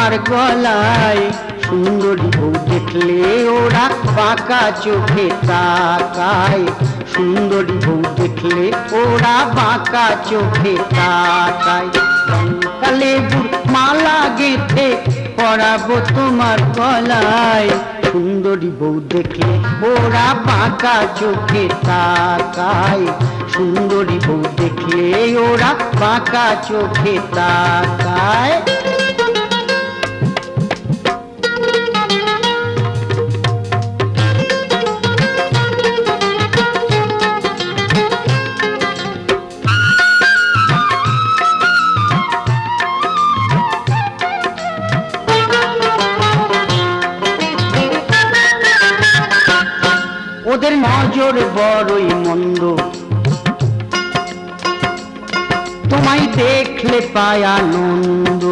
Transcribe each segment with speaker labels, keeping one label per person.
Speaker 1: তোমার গলায়। সুন্দরী বউ দেখলে ওরা বাঁকা চোখে তাকায়। সুন্দরী বউ দেখলে ওরা বাঁকা চোখে তাকায়। লঙ্কা লেবুর মালা গেঁথে পরাবো তোমার গলায়। সুন্দরী বউ দেখলে ওরা বাঁকা চোখে তাকায়। সুন্দরী বউ দেখলে ওরা বাঁকা চোখে তাকায়। ওদের নজর বড়ই মন্দ, তোমায় দেখলে পায় আনন্দ।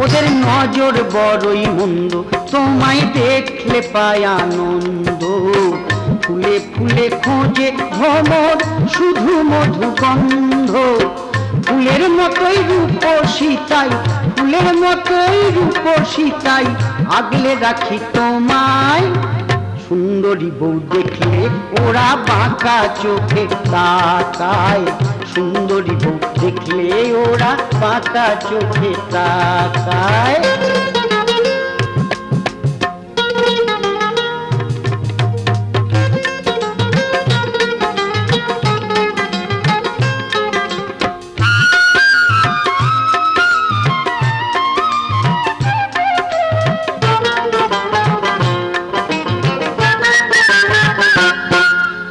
Speaker 1: ওদের নজর বড়ই মন্দ, তোমায় দেখলে পায় আনন্দ। ফুলে ফুলে খোঁজে ভ্রমর শুধু মধু গন্ধ। ফুলের মতোই রূপসী তাই, ফুলের মতোই রূপসী তাই আগলে রাখি তোমায়। সুন্দরী বউ দেখলে ওরা বাঁকা চোখে তাকায়। সুন্দরী বউ দেখলে ওরা বাঁকা চোখে তাকায়।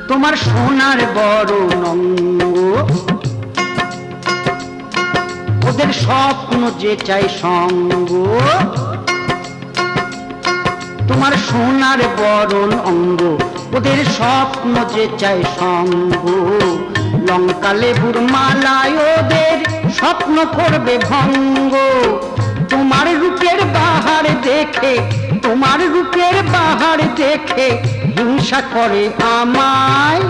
Speaker 1: তোমার সোনার বড় নঙ্গ, ওদের স্বপ্ন যে চাই সঙ্গ। তোমার সোনার বড় অঙ্গ, ওদের স্বপ্ন যে চাই সঙ্গ। লঙ্কা লেবুর মালায় ওদের স্বপ্ন করবে ভঙ্গ। তোমার রূপের বাহার দেখে, তোমার রূপের বাহার দেখে হিংসা করে আমায়।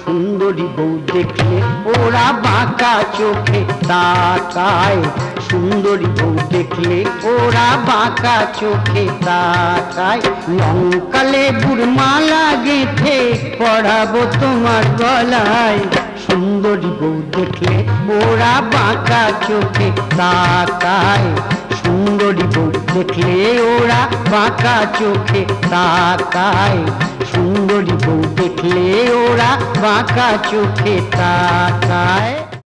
Speaker 1: সুন্দরী বউ দেখলে ওরা বাঁকা চোখে তাকায়। সুন্দরী বউ দেখলে ওরা বাঁকা চোখে তাকায়। লঙ্কা লেবুর মালা গেঁথে পরাবো তোমার গলায়। সুন্দরী বউ দেখলে ওরা বাঁকা চোখে তাকায়। সুন্দরী বউ দেখলে ওরা বাঁকা চোখে তাকায়। সুন্দরী বউ দেখলে ওরা বাঁকা চোখে তাকায়।